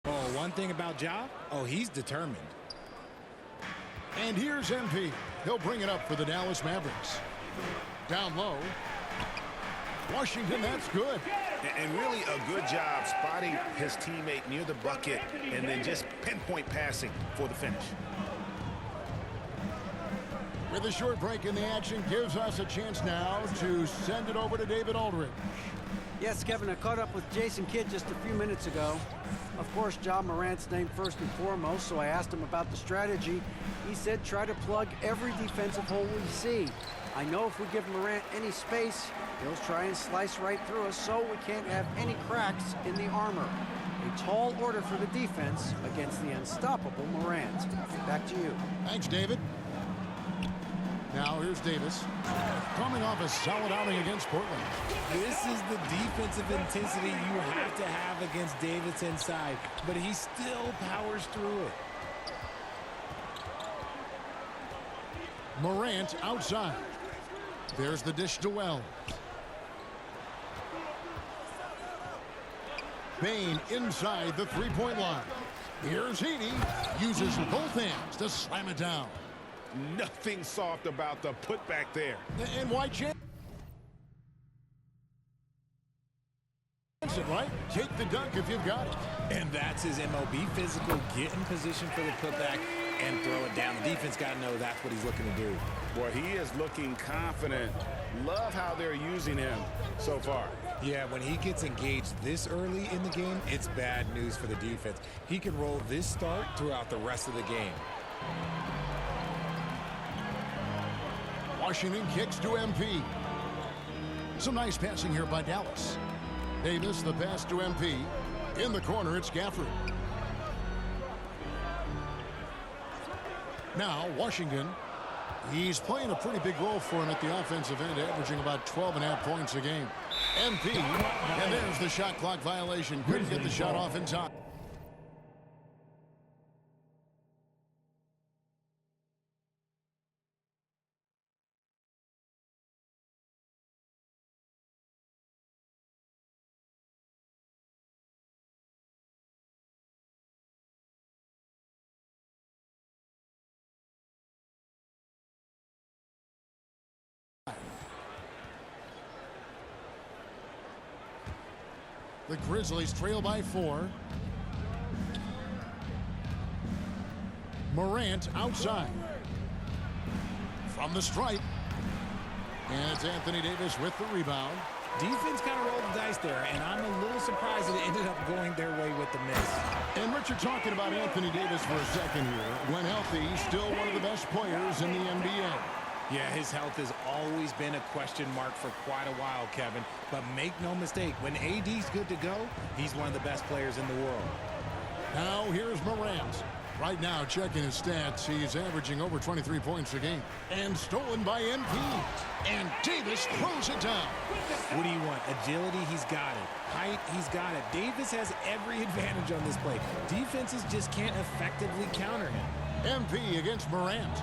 Oh, one thing about Ja, oh, he's determined. And here's MP. He'll bring it up for the Dallas Mavericks. Down low. Washington, that's good. And really a good job spotting his teammate near the bucket and then just pinpoint passing for the finish. With a short break in the action, gives us a chance now to send it over to David Aldridge. Yes, Kevin, I caught up with Jason Kidd just a few minutes ago. Of course, Ja Morant's named first and foremost, so I asked him about the strategy. He said try to plug every defensive hole we see. I know if we give Morant any space, he'll try and slice right through us, so we can't have any cracks in the armor. A tall order for the defense against the unstoppable Morant. Back to you. Thanks, David. Now here's Davis, coming off a solid outing against Portland. This is the defensive intensity you have to have against Davis inside, but he still powers through it. Morant outside. There's the dish to Wells. Bain inside the three-point line. Here's Heaney. Uses both hands to slam it down. Nothing soft about the putback there. And why chance it, right? Take the dunk if you've got it. And that's his MOB, physical, get in position for the putback and throw it down. The defense got to know that's what he's looking to do. Boy, he is looking confident. Love how they're using him so far. Yeah, when he gets engaged this early in the game, it's bad news for the defense. He can roll this start throughout the rest of the game. Washington kicks to MP. Some nice passing here by Dallas. Davis, the pass to MP. In the corner, it's Gafford. Now, Washington. He's playing a pretty big role for him at the offensive end, averaging about 12.5 points a game. MP, and there's the shot clock violation. Couldn't get the shot off in time. The Grizzlies trail by 4. Morant outside. From the stripe. And it's Anthony Davis with the rebound. Defense kind of rolled the dice there, and I'm a little surprised that it ended up going their way with the miss. And Richard, talking about Anthony Davis for a second here. When healthy, he's still one of the best players in the NBA. Yeah, his health has always been a question mark for quite a while, Kevin. But make no mistake, when AD's good to go, he's one of the best players in the world. Now here's Morant. Right now, checking his stats, he's averaging over 23 points a game. And stolen by MP. And Davis throws it down. What do you want? Agility, he's got it. Height, he's got it. Davis has every advantage on this play. Defenses just can't effectively counter him. MP against Morant.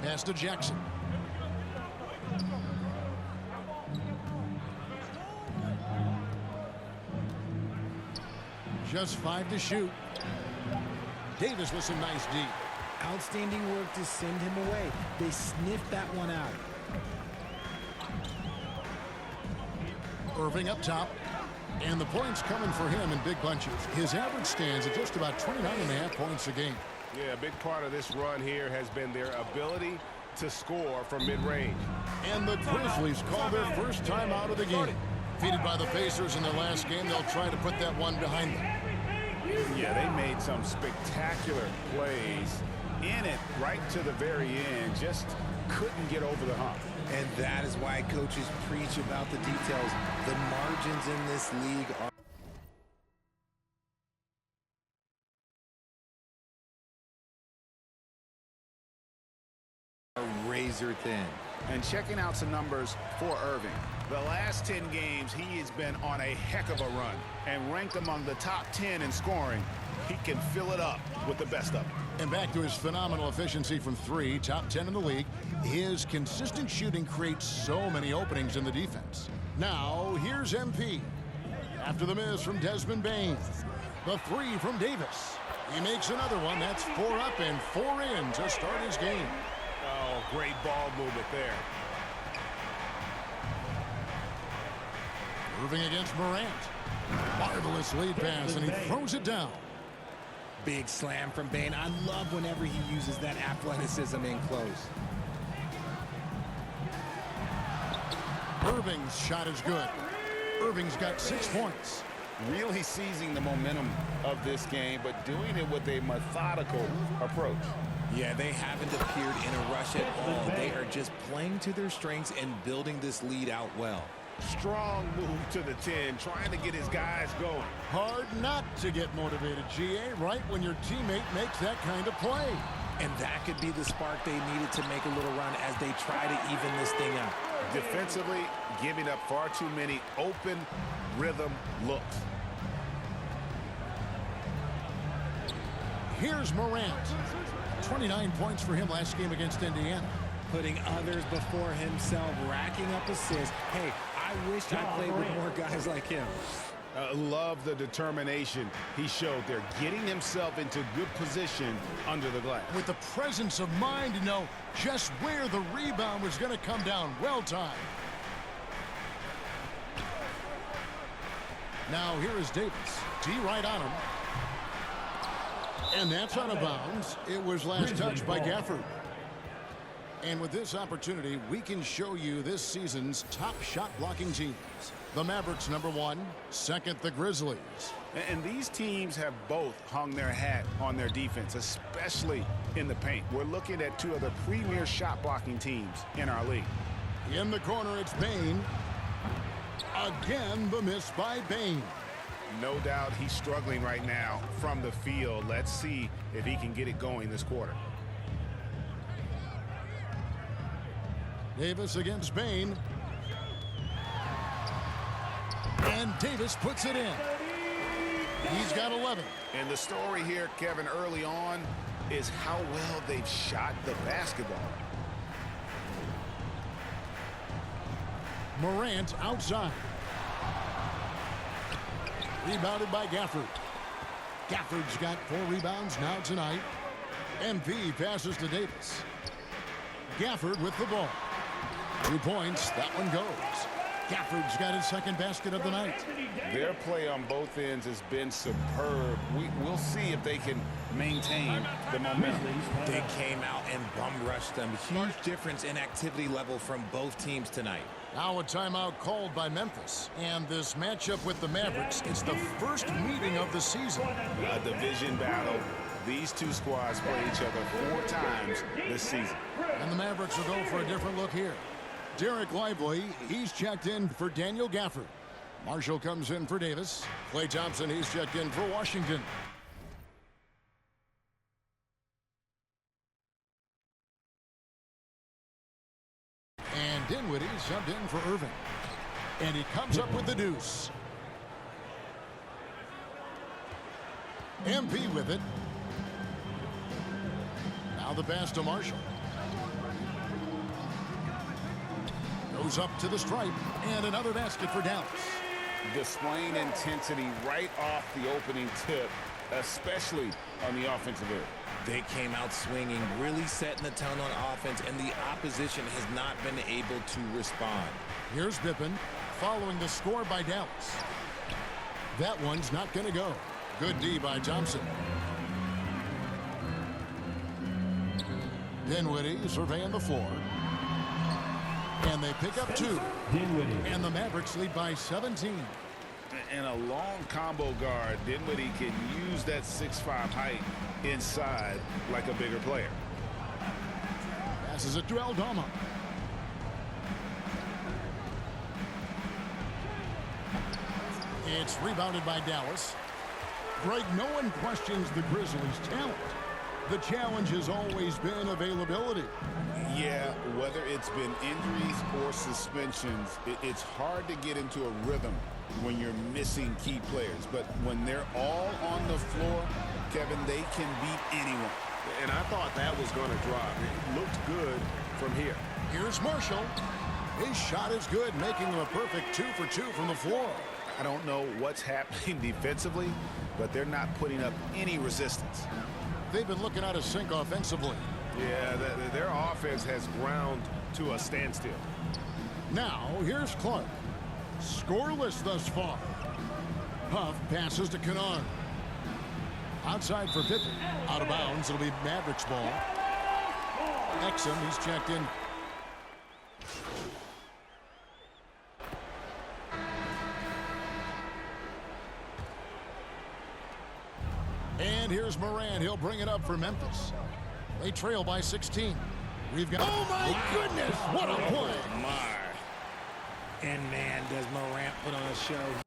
Pass to Jackson. Just 5 to shoot. Davis with some nice D. Outstanding work to send him away. They sniffed that one out. Irving up top. And the points coming for him in big bunches. His average stands at just about 29.5 points a game. Yeah, a big part of this run here has been their ability to score from mid-range. And the Grizzlies call their first time out of the game. Defeated by the Pacers in their last game, they'll try to put that one behind them. Yeah, they made some spectacular plays in it right to the very end. Just couldn't get over the hump. And that is why coaches preach about the details. The margins in this league are razor thin. And checking out some numbers for Irving. The last 10 games, he has been on a heck of a run and ranked among the top 10 in scoring. He can fill it up with the best of them. And back to his phenomenal efficiency from 3, top 10 in the league. His consistent shooting creates so many openings in the defense. Now, here's MP. After the miss from Desmond Bain. The three from Davis. He makes another one. That's 4 up and 4 in to start his game. Oh, great ball movement there. Moving against Morant. Marvelous lead pass, and he throws it down. Big slam from Bain. I love whenever he uses that athleticism in close. Irving's shot is good. Irving's got 6 points. Really seizing the momentum of this game, but doing it with a methodical approach. Yeah, they haven't appeared in a rush at all. They are just playing to their strengths and building this lead out well. Strong move to the 10, trying to get his guys going. Hard not to get motivated, GA, right when your teammate makes that kind of play. And that could be the spark they needed to make a little run as they try to even this thing out. Defensively, giving up far too many open rhythm looks. Here's Morant. 29 points for him last game against Indiana. Putting others before himself, racking up assists. Hey, I wish I played with more guys like him. Love the determination he showed there, getting himself into good position under the glass. With the presence of mind to know just where the rebound was going to come down. Well timed. Now here is Davis. D right on him. And that's out of bounds. It was last touched by Gafford. And with this opportunity, we can show you this season's top shot blocking teams. The Mavericks, number 1. Second, the Grizzlies. And these teams have both hung their hat on their defense, especially in the paint. We're looking at 2 of the premier shot blocking teams in our league. In the corner, it's Bain. Again, the miss by Bain. No doubt he's struggling right now from the field. Let's see if he can get it going this quarter. Davis against Bain. And Davis puts it in. He's got 11. And the story here, Kevin, early on is how well they've shot the basketball. Morant outside. Rebounded by Gafford. Gafford's got 4 rebounds now tonight. MP passes to Davis. Gafford with the ball. 2 points. That one goes. Gafford's got his second basket of the night. Their play on both ends has been superb. We'll see if they can maintain the momentum. They came out and bum rushed them. Huge difference in activity level from both teams tonight. Now a timeout called by Memphis. And this matchup with the Mavericks is the first meeting of the season. A division battle. These 2 squads play each other 4 times this season. And the Mavericks will go for a different look here. Derek Lively, he's checked in for Daniel Gafford. Marshall comes in for Davis. Klay Thompson, he's checked in for Washington. And Dinwiddie subbed in for Irving. And he comes up with the deuce. MP with it. Now the pass to Marshall. Goes up to the stripe, and another basket for Dallas. Displaying intensity right off the opening tip, especially on the offensive end. They came out swinging, really setting the tone on offense, and the opposition has not been able to respond. Here's Pippen following the score by Dallas. That one's not going to go. Good D by Thompson. Dinwiddie surveying the floor. And they pick up 2. And the Mavericks lead by 17. And a long combo guard, Dinwiddie can use that 6'5" height inside like a bigger player. Passes it to Aldama. It's rebounded by Dallas. Greg, no one questions the Grizzlies' talent. The challenge has always been availability. Yeah, whether it's been injuries or suspensions, it's hard to get into a rhythm when you're missing key players. But when they're all on the floor, Kevin, they can beat anyone. And I thought that was going to drop. It looked good from here. Here's Marshall. His shot is good, making him a perfect 2 for 2 from the floor. I don't know what's happening defensively, but they're not putting up any resistance. They've been looking out of sync offensively. Yeah, their offense has ground to a standstill. Now, here's Clark. Scoreless thus far. Huff passes to Kennard. Outside for Pippen. Out of bounds. It'll be Mavericks ball. Exum, he's checked in. And here's Moran. He'll bring it up for Memphis. They trail by 16. We've got... Oh, my goodness! What a play! And, man, does Morant put on a show.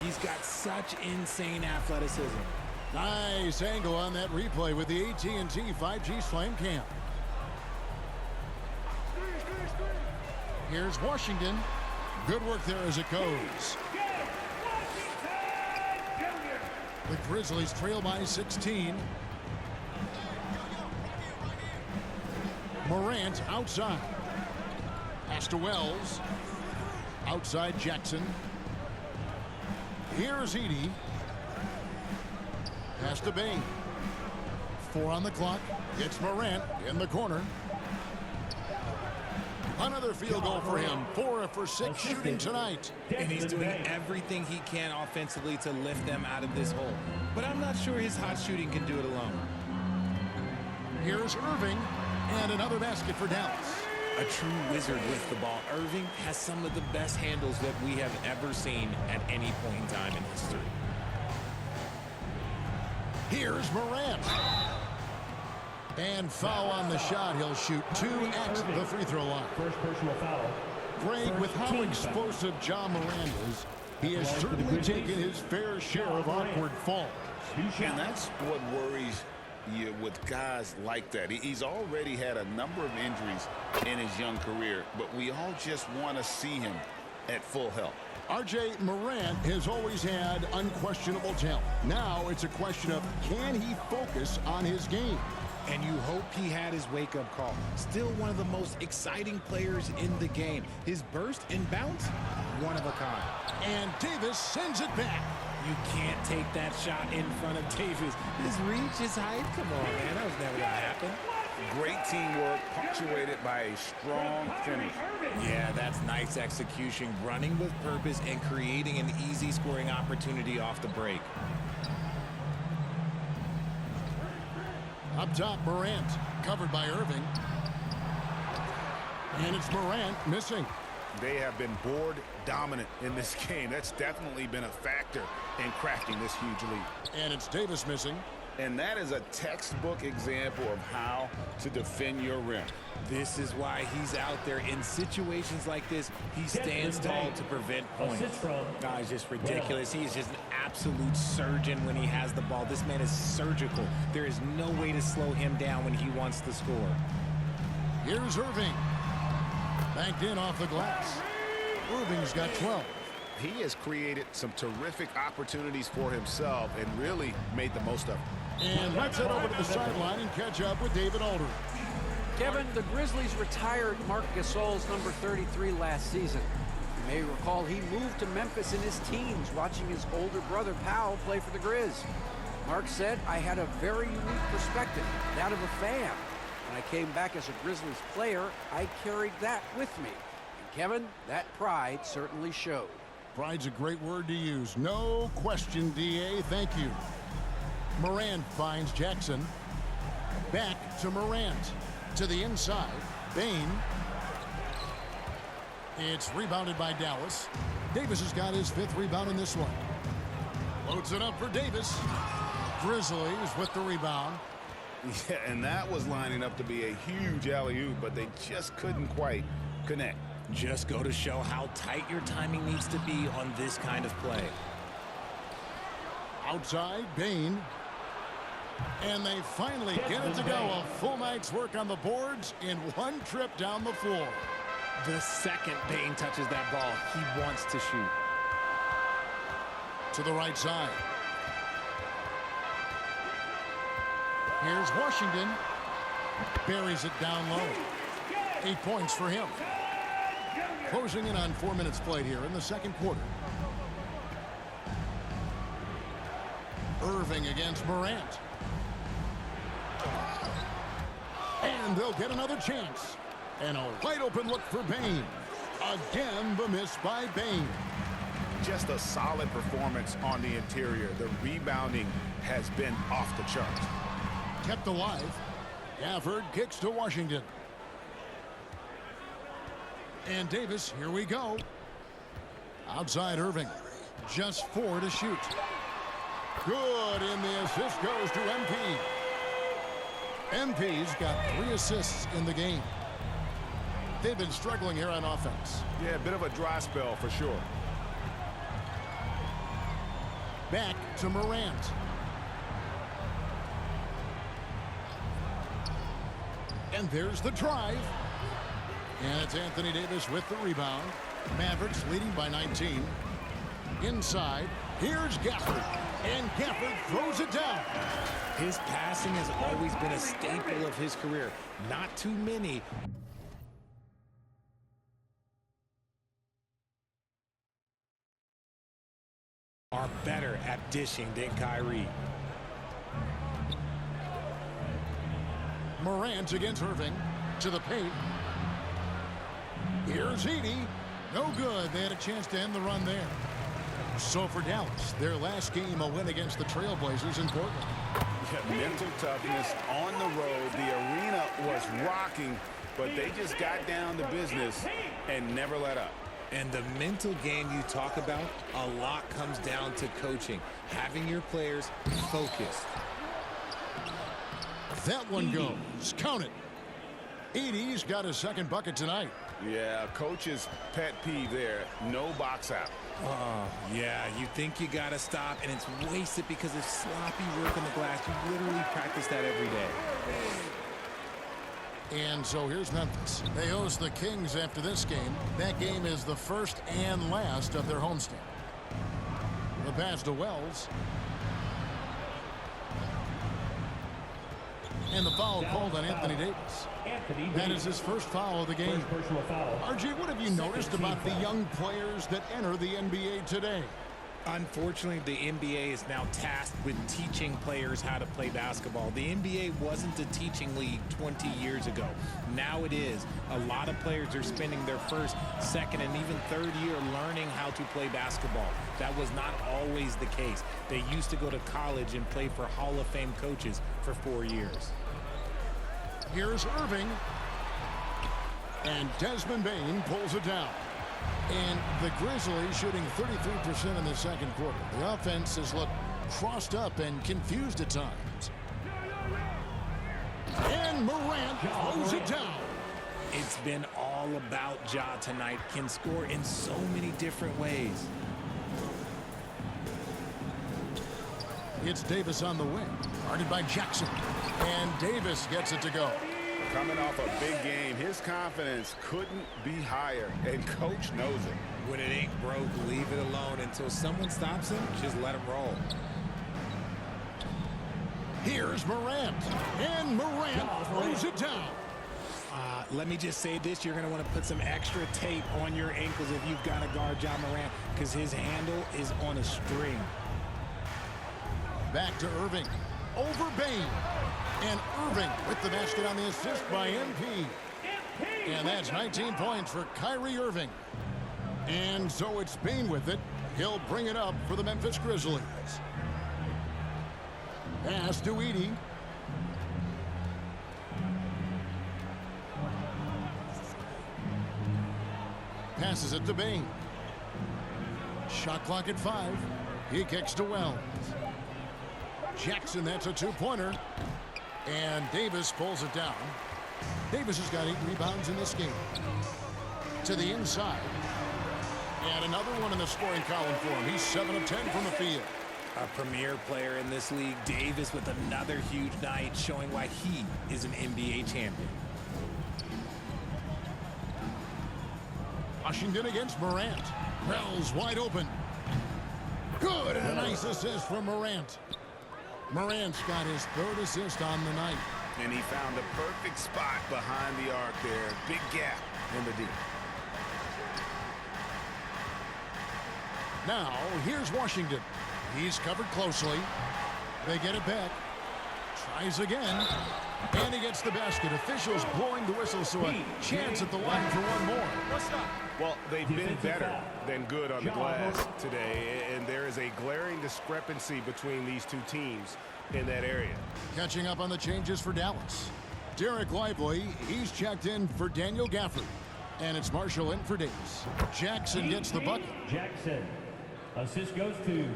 He's got such insane athleticism. Nice angle on that replay with the AT&T 5G Slam Cam. Here's Washington. Good work there as it goes. The Grizzlies trail by 16. Morant outside. Pass to Wells. Outside Jackson. Here's Edey. Pass to Bain. 4 on the clock. It's Morant in the corner. Another field goal for him. 4 for 6 shooting tonight. And he's doing everything he can offensively to lift them out of this hole. But I'm not sure his hot shooting can do it alone. Here's Irving. And another basket for Dallas. A true wizard with the ball. Irving has some of the best handles that we have ever seen at any point in time in history. Here's Morant. And foul on the shot. He'll shoot 2 at the free throw line. First personal foul. Greg, with how explosive Ja Morant is, he has certainly taken his fair share of awkward falls. And that's what worries you with guys like that. He's already had a number of injuries in his young career, but we all just want to see him at full health. R.J. Morant has always had unquestionable talent. Now it's a question of, can he focus on his game? And you hope he had his wake-up call. Still one of the most exciting players in the game. His burst and bounce, one of a kind. And Davis sends it back. You can't take that shot in front of Davis. His reach, his height, come on, man. That was never going to happen. Great teamwork, punctuated by a strong finish. Yeah, that's nice execution. Running with purpose and creating an easy scoring opportunity off the break. Up top, Morant, covered by Irving. And it's Morant missing. They have been board dominant in this game. That's definitely been a factor in cracking this huge lead. And it's Davis missing. And that is a textbook example of how to defend your rim. This is why he's out there in situations like this. He stands tall to prevent points. It's just ridiculous. He is just an absolute surgeon when he has the ball. This man is surgical. There is no way to slow him down when he wants to score. Here's Irving. Banked in off the glass. Irving's got 12. He has created some terrific opportunities for himself and really made the most of it. And let's head over to the sideline and catch up with David Alder. Kevin, the Grizzlies retired Marc Gasol's number 33 last season. You may recall he moved to Memphis in his teens, watching his older brother Powell play for the Grizz. Mark said, I had a very unique perspective, that of a fan. When I came back as a Grizzlies player, I carried that with me. And Kevin, that pride certainly showed. Pride's a great word to use. No question, D.A. Thank you. Morant finds Jackson. Back to Morant. To the inside. Bain. It's rebounded by Dallas. Davis has got his 5th rebound in this one. Loads it up for Davis. Grizzlies with the rebound. Yeah, and that was lining up to be a huge alley-oop, but they just couldn't quite connect. Just go to show how tight your timing needs to be on this kind of play. Outside, Bain. And they finally get it to go. A full night's work on the boards in one trip down the floor. The second Bain touches that ball, he wants to shoot. To the right side. Here's Washington. Buries it down low. 8 points for him. Closing in on 4 minutes played here in the second quarter. Irving against Morant. And they'll get another chance. And a wide open look for Bain. Again, the miss by Bain. Just a solid performance on the interior. The rebounding has been off the charts. Kept alive. Gafford kicks to Washington. And Davis, here we go. Outside Irving. Just 4 to shoot. Good, and the assist goes to MP. MP's got 3 assists in the game. They've been struggling here on offense. Yeah, a bit of a dry spell for sure. Back to Morant. And there's the drive. And it's Anthony Davis with the rebound. Mavericks leading by 19. Inside, here's Gafford. And Gafford throws it down. His passing has always been a staple of his career. Not too many are better at dishing than Kyrie. Morant against Irving. To the paint. Here's Edey. No good. They had a chance to end the run there. So for Dallas, their last game, a win against the Trailblazers in Portland. Yeah, mental toughness on the road. The arena was rocking, but they just got down to business and never let up. And the mental game you talk about, a lot comes down to coaching, having your players focused. That one goes. Count it. Edey's got his second bucket tonight. Yeah, coach's pet peeve there. No box out. Oh, yeah, you think you got to stop, and it's wasted because of sloppy work on the glass. You literally practice that every day. And so here's Memphis. They host the Kings after this game. That game is the first and last of their homestand. The pass to Wells. And the foul called on Anthony Davis. That is his first foul of the game. RJ, what have you noticed about the young players that enter the NBA today? Unfortunately, the NBA is now tasked with teaching players how to play basketball. The NBA wasn't a teaching league 20 years ago. Now it is. A lot of players are spending their first, second, and even third year learning how to play basketball. That was not always the case. They used to go to college and play for Hall of Fame coaches for 4 years. Here's Irving. And Desmond Bain pulls it down. And the Grizzlies shooting 33% in the second quarter. The offense has looked crossed up and confused at times. And Morant throws it down. It's been all about Ja tonight. Can score in so many different ways. It's Davis on the wing. Guarded by Jackson. And Davis gets it to go. Coming off a big game, his confidence couldn't be higher, and coach knows it. When it ain't broke, leave it alone. Until someone stops him, just let him roll. Here's Morant. And Morant throws it down. Let me just say this. You're going to want to put some extra tape on your ankles if you've got to guard Ja Morant, because his handle is on a string. Back to Irving. Over Bain. And Irving with the basket on the assist by MP. And that's 19 points for Kyrie Irving. And so it's Bain with it. He'll bring it up for the Memphis Grizzlies. Pass to Edey. Passes it to Bain. Shot clock at 5. He kicks to Wells. Jackson, that's a two-pointer. And Davis pulls it down. Davis has got 8 rebounds in this game. To the inside. And another one in the scoring column for him. He's 7 of 10 from the field. A premier player in this league, Davis with another huge night, showing why he is an NBA champion. Washington against Morant. Wells wide open. Good, and a nice assist from Morant. Morant's got his third assist on the night. And he found a perfect spot behind the arc there. Big gap in the D. Now, here's Washington. He's covered closely. They get it back. Tries again. And he gets the basket. Officials blowing the whistle, so a chance at the line for one more. Well, they've been better than good on the glass today, and there is a glaring discrepancy between these two teams in that area. Catching up on the changes for Dallas. Derek Lively, he's checked in for Daniel Gafford. And it's Marshall in for Davis. Jackson gets the bucket. Jackson. Assist goes to...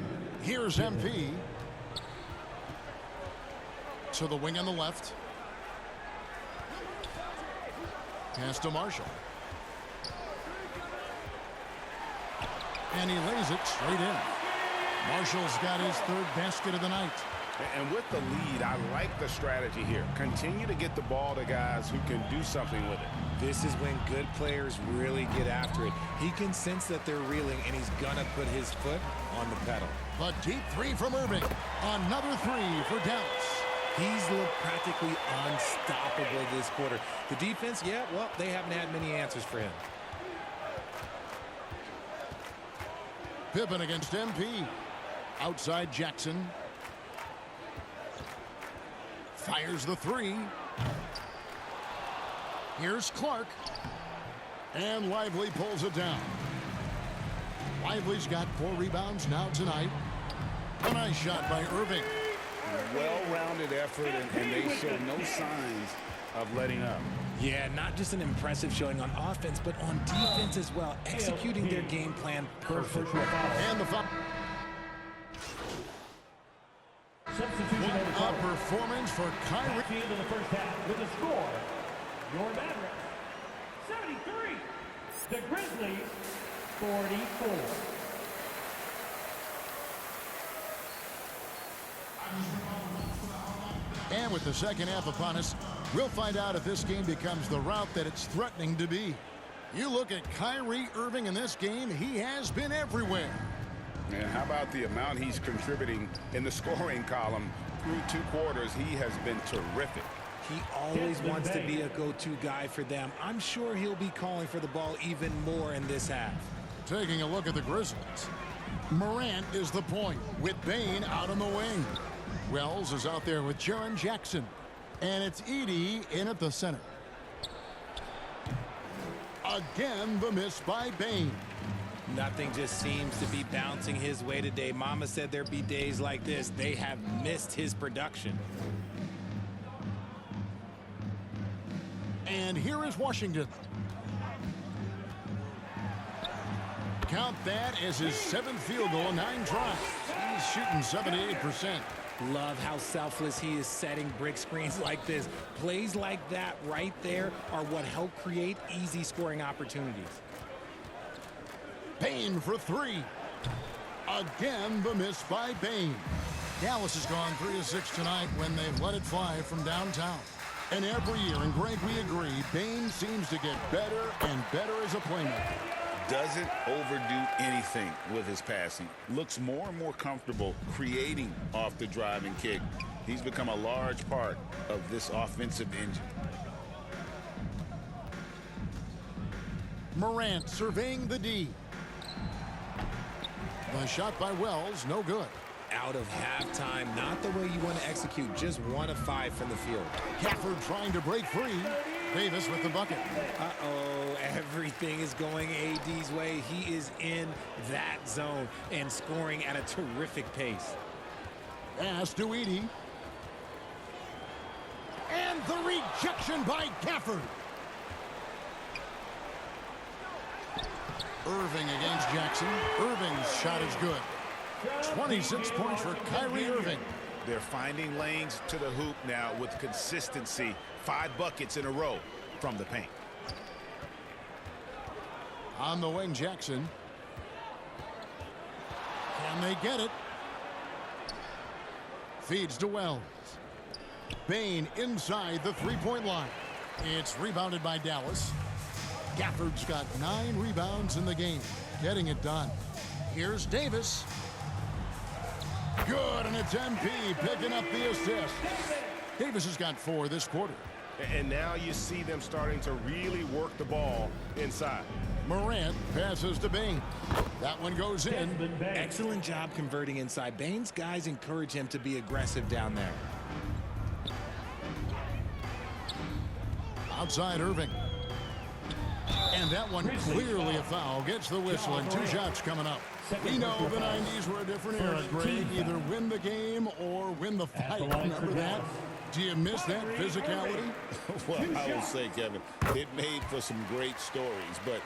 Here's MP. To the wing on the left. Pass to Marshall. And he lays it straight in. Marshall's got his third basket of the night. And with the lead, I like the strategy here. Continue to get the ball to guys who can do something with it. This is when good players really get after it. He can sense that they're reeling, and he's going to put his foot on the pedal. A deep three from Irving. Another three for Dallas. He's looked practically unstoppable this quarter. The defense, yeah, well, they haven't had many answers for him. Pippen against MP. Outside Jackson. Fires the three. Here's Clark. And Lively pulls it down. Lively's got 4 rebounds now tonight. A nice shot by Irving. Well-rounded effort, and they show no signs of letting up. Yeah, not just an impressive showing on offense, but on defense as well, executing their game plan perfectly. And the foul. Substitution What a performance for Kyrie. Field in the first half with the score. Your Mavericks, 73. The Grizzlies, 44. And with the second half upon us, we'll find out if this game becomes the route that it's threatening to be. You look at Kyrie Irving in this game, he has been everywhere. And how about the amount he's contributing in the scoring column through 2 quarters? He has been terrific. He always wants to be a go-to guy for them. I'm sure he'll be calling for the ball even more in this half. Taking a look at the Grizzlies. Morant is the point with Bane out on the wing. Wells is out there with Jaren Jackson. And it's Edey in at the center. Again, the miss by Bane. Nothing just seems to be bouncing his way today. Mama said there'd be days like this. They have missed his production. And here is Washington. Count that as his 7th field goal, 9 tries. He's shooting 78%. Love how selfless he is setting brick screens like this. Plays like that right there are what help create easy scoring opportunities. Bane for 3. Again, the miss by Bane. Dallas has gone 3 of 6 tonight when they've let it fly from downtown. And every year, and Greg, we agree, Bane seems to get better and better as a playmaker. Doesn't overdo anything with his passing. Looks more and more comfortable creating off the driving kick. He's become a large part of this offensive engine. Morant surveying the D. The shot by Wells, no good. Out of halftime, not the way you want to execute, just 1 of 5 from the field. Gafford trying to break free. Davis with the bucket. Uh-oh, everything is going AD's way. He is in that zone and scoring at a terrific pace. Pass to Edey. And the rejection by Gafford. Irving against Jackson. Irving's shot is good. 26 points for Kyrie Irving. They're finding lanes to the hoop now with consistency. 5 buckets in a row from the paint. On the wing, Jackson. Can they get it? Feeds to Wells. Bain inside the three-point line. It's rebounded by Dallas. Gafford's got 9 rebounds in the game, getting it done. Here's Davis. Good, and it's MP picking up the assist. Davis has got 4 this quarter. And now you see them starting to really work the ball inside. Morant passes to Bain. That one goes in. Excellent job converting inside. Bain's guys encourage him to be aggressive down there. Outside Irving. And that one clearly a foul. Gets the whistle and 2 shots coming up. We know the 90s were a different era, Greg. Either win the game or win the fight. Remember that? Do you miss that physicality? Well, I will say, Kevin, it made for some great stories, but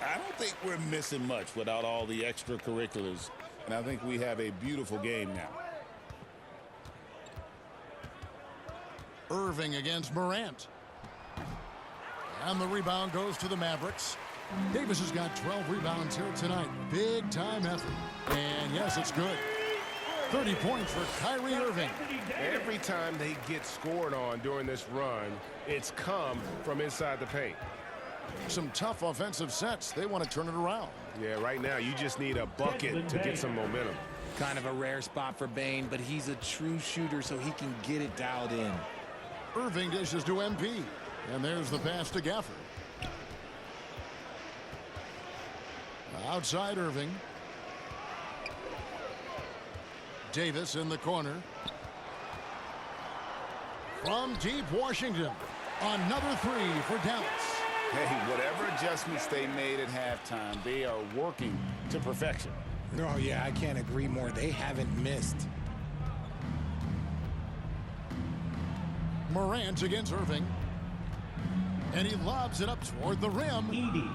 I don't think we're missing much without all the extracurriculars. And I think we have a beautiful game now. Irving against Morant. And the rebound goes to the Mavericks. Davis has got 12 rebounds here tonight. Big time effort. And yes, it's good. 30 points for Kyrie Irving. Every time they get scored on during this run, it's come from inside the paint. Some tough offensive sets. They want to turn it around. Yeah, right now you just need a bucket to get some momentum. Kind of a rare spot for Bain, but he's a true shooter, so he can get it dialed in. Irving dishes to MP. And there's the pass to Gafford. Outside Irving. Davis in the corner. From deep Washington. Another 3 for Dallas. Hey, whatever adjustments they made at halftime, they are working to perfection. Oh, yeah, I can't agree more. They haven't missed. Morant against Irving. And he lobs it up toward the rim. Edie.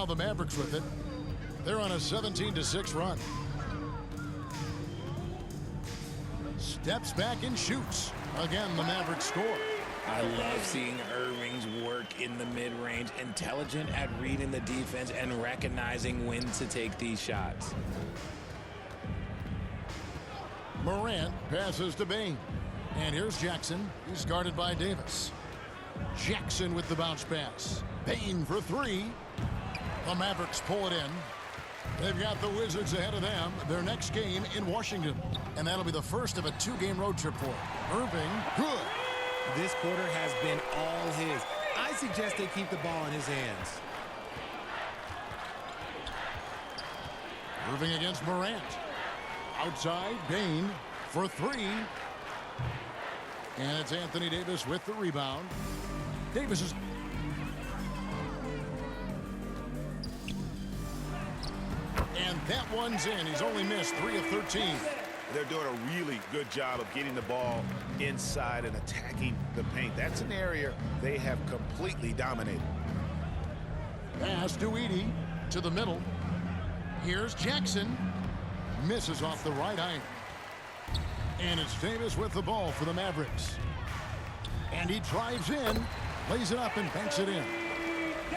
Now the Mavericks with it. They're on a 17-6 run. Steps back and shoots. Again, the Mavericks score. I love seeing Irving's work in the mid-range, intelligent at reading the defense and recognizing when to take these shots. Morant passes to Bain. And here's Jackson. He's guarded by Davis. Jackson with the bounce pass. Bain for three. The Mavericks pull it in. They've got the Wizards ahead of them. Their next game in Washington. And that'll be the first of a 2-game road trip for them. Irving, good. This quarter has been all his. I suggest they keep the ball in his hands. Irving against Morant. Outside, Bain for three. And it's Anthony Davis with the rebound. Davis is... And that one's in. He's only missed 3 of 13. They're doing a really good job of getting the ball inside and attacking the paint. That's an area they have completely dominated. Pass to Edey to the middle. Here's Jackson. Misses off the right iron. And it's Davis with the ball for the Mavericks. And he drives in, lays it up, and banks it in.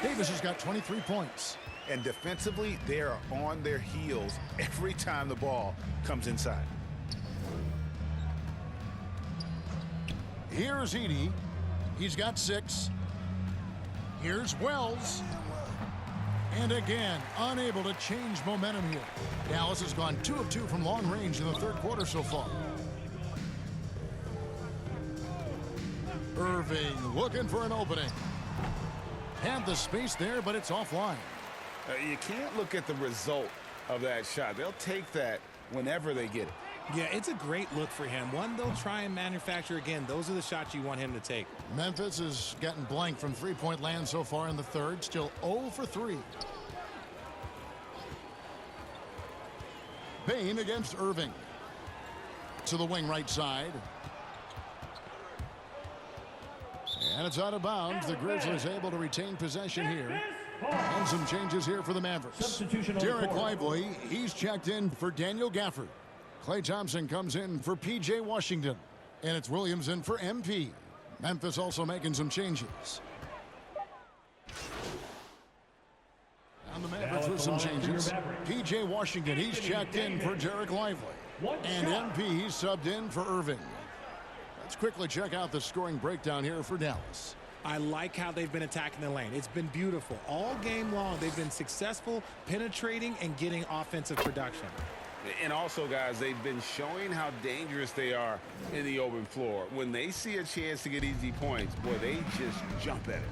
Davis has got 23 points. And defensively, they are on their heels every time the ball comes inside. Here's Edey. He's got 6. Here's Wells. And again, unable to change momentum here. Dallas has gone 2 of 2 from long range in the third quarter so far. Irving looking for an opening. Had the space there, but it's offline. You can't look at the result of that shot. They'll take that whenever they get it. Yeah, it's a great look for him. One they'll try and manufacture again. Those are the shots you want him to take. Memphis has gotten blank from three-point land so far in the third. Still 0 for 3. Bain against Irving. To the wing right side. And it's out of bounds. The Grizzlies able to retain possession here. And some changes here for the Mavericks. Derek Lively, he's checked in for Daniel Gafford. Klay Thompson comes in for P.J. Washington. And it's Williams in for MP. Memphis also making some changes. And the Mavericks with some changes. P.J. Washington, he's checked in for Derek Lively. And MP, he's subbed in for Irving. Let's quickly check out the scoring breakdown here for Dallas. I like how they've been attacking the lane. It's been beautiful. All game long, they've been successful penetrating and getting offensive production. And also, guys, they've been showing how dangerous they are in the open floor. When they see a chance to get easy points, boy, they just jump at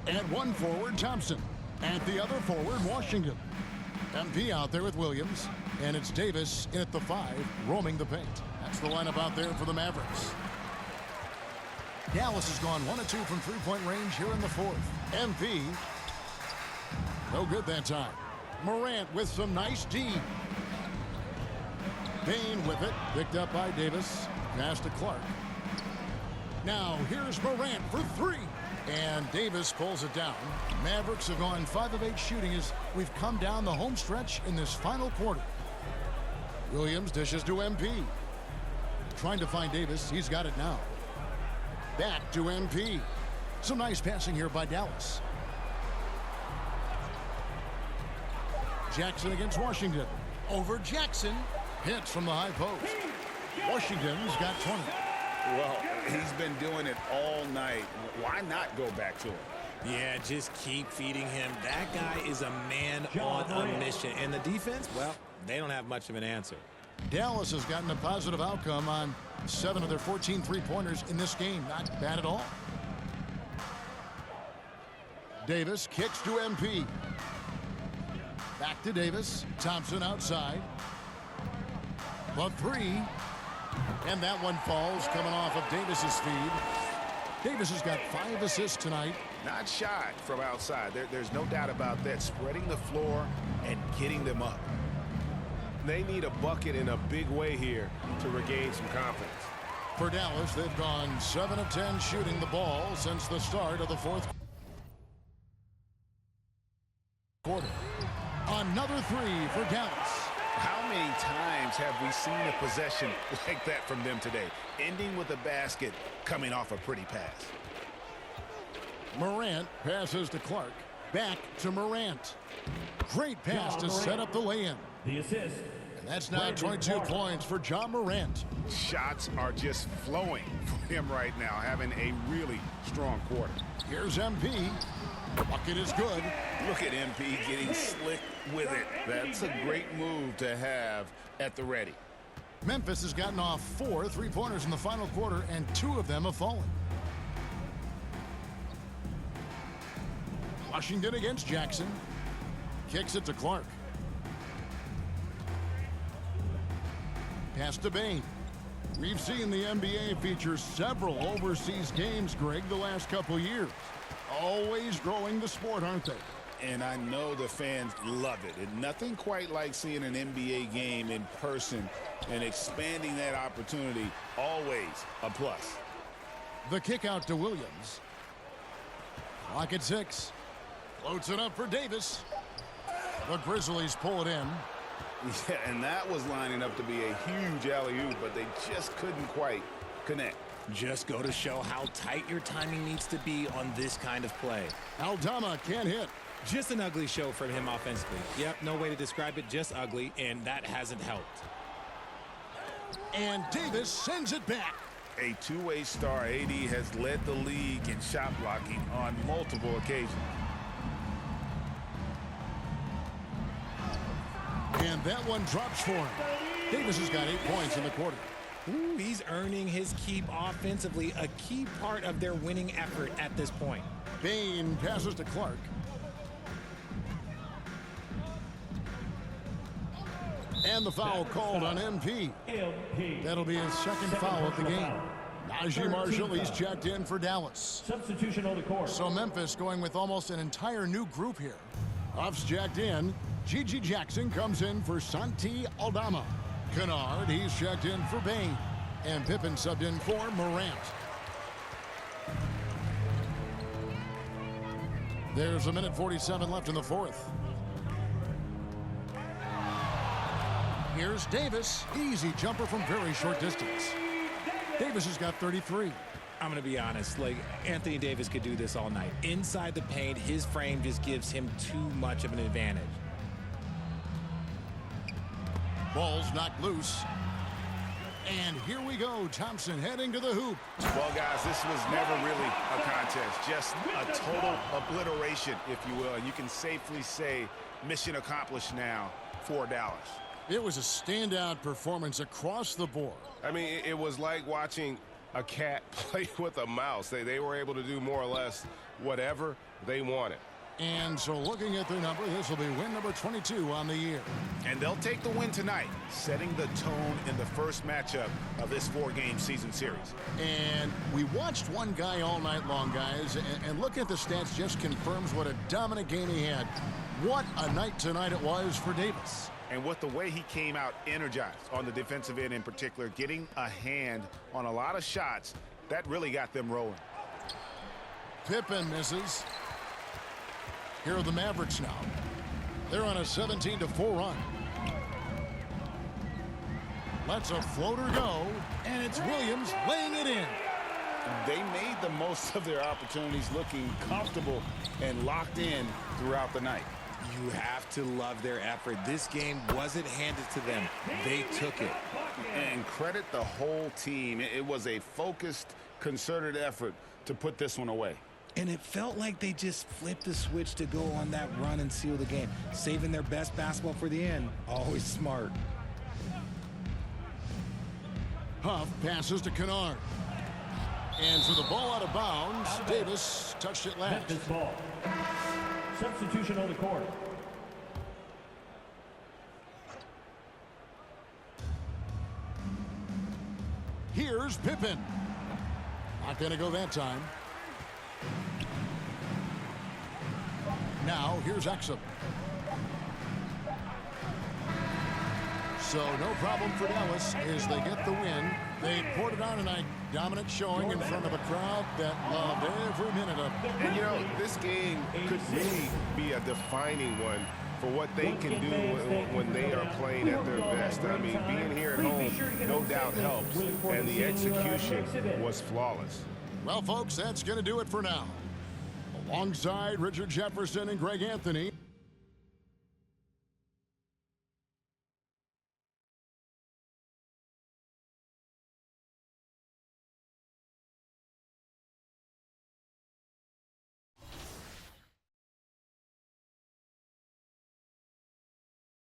it. At one forward, Thompson. At the other forward, Washington. MP out there with Williams. And it's Davis in at the 5, roaming the paint. That's the lineup out there for the Mavericks. Dallas has gone 1 of 2 from three-point range here in the fourth. MP, no good that time. Morant with some nice D. Bain with it, picked up by Davis. Pass to Clark. Now here's Morant for 3. And Davis pulls it down. Mavericks have gone 5 of 8 shooting as we've come down the home stretch in this final quarter. Williams dishes to MP. Trying to find Davis. He's got it now. Back to MP. Some nice passing here by Dallas. Jackson against Washington. Over Jackson. Hits from the high post. Washington's got 20. Well, he's been doing it all night. Why not go back to him? Yeah, just keep feeding him. That guy is a man on a mission. And the defense, well, they don't have much of an answer. Dallas has gotten a positive outcome on 7 of their 14 three-pointers in this game. Not bad at all. Davis kicks to MP. Back to Davis. Thompson outside. The 3. And that one falls coming off of Davis's feed. Davis has got 5 assists tonight. Not shy from outside. There's no doubt about that. Spreading the floor and getting them up. They need a bucket in a big way here to regain some confidence. For Dallas, they've gone 7 of 10 shooting the ball since the start of the fourth. quarter. Another three for Dallas. How many times have we seen a possession like that from them today? Ending with a basket, coming off a pretty pass. Morant passes to Clark. Back to Morant. Great pass to set up the lay-in. The assist. And that's now 22 points for John Morant. Shots are just flowing for him right now, having a really strong quarter. Here's MP. Bucket is good. Look at MP getting slick with it. That's a great move to have at the ready. Memphis has gotten off 4 3-pointers in the final quarter, and 2 of them have fallen. Washington against Jackson. Kicks it to Clark. Pass to Bain. We've seen the NBA feature several overseas games, Greg, the last couple years. Always growing the sport, aren't they? And I know the fans love it. And nothing quite like seeing an NBA game in person and expanding that opportunity. Always a plus. The kick out to Williams. Clock at 6. Floats it up for Davis. The Grizzlies pull it in. Yeah, and that was lining up to be a huge alley-oop, but they just couldn't quite connect. Just go to show how tight your timing needs to be on this kind of play. Aldama can't hit. Just an ugly show from him offensively. Yep, no way to describe it, just ugly, and that hasn't helped. And Davis sends it back. A two-way star, AD has led the league in shot blocking on multiple occasions. And that one drops for him. Davis has got 8 points in the quarter. Ooh, he's earning his keep offensively, a key part of their winning effort at this point. Bain passes to Clark. And the foul called on MP. That'll be his second foul of the game. Najee Marshall, he's checked in for Dallas. Substitution on the court. So Memphis going with almost an entire new group here. Huff's checked in. Gigi Jackson comes in for Santi Aldama. Kennard, he's checked in for Bain. And Pippen subbed in for Morant. There's 1:47 left in the fourth. Here's Davis. Easy jumper from very short distance. Davis has got 33. I'm going to be honest, like Anthony Davis could do this all night. Inside the paint, his frame just gives him too much of an advantage. Ball's knocked loose. And here we go. Thompson heading to the hoop. Well, guys, this was never really a contest. Just a total obliteration, if you will. And you can safely say mission accomplished now for Dallas. It was a standout performance across the board. I mean, it was like watching a cat play with a mouse. They were able to do more or less whatever they wanted. And so looking at their number, this will be win number 22 on the year. And they'll take the win tonight, setting the tone in the first matchup of this 4-game season series. And we watched one guy all night long, guys, and looking at the stats just confirms what a dominant game he had. What a night tonight it was for Davis. And with the way he came out energized on the defensive end in particular, getting a hand on a lot of shots, that really got them rolling. Pippen misses. Here are the Mavericks now. They're on a 17-4 run. Lets a floater go, and it's Williams laying it in. They made the most of their opportunities, looking comfortable and locked in throughout the night. You have to love their effort. This game wasn't handed to them. They took it. And credit the whole team. It was a focused, concerted effort to put this one away. And it felt like they just flipped the switch to go on that run and seal the game. Saving their best basketball for the end. Always smart. Huff passes to Kennard. And for the ball out of bounds, Davis touched it last. Memphis ball. Substitution on the court. Here's Pippen. Not going to go that time. Now, here's Exum. So no problem for Dallas as they get the win. They poured it on tonight. Dominant showing in front of a crowd that loved every minute of it. And, you know, this game could really be a defining one for what they can do when they are playing at their best. I mean, being here at home, no doubt helps, and the execution was flawless. Well, folks, that's going to do it for now. Alongside Richard Jefferson and Greg Anthony.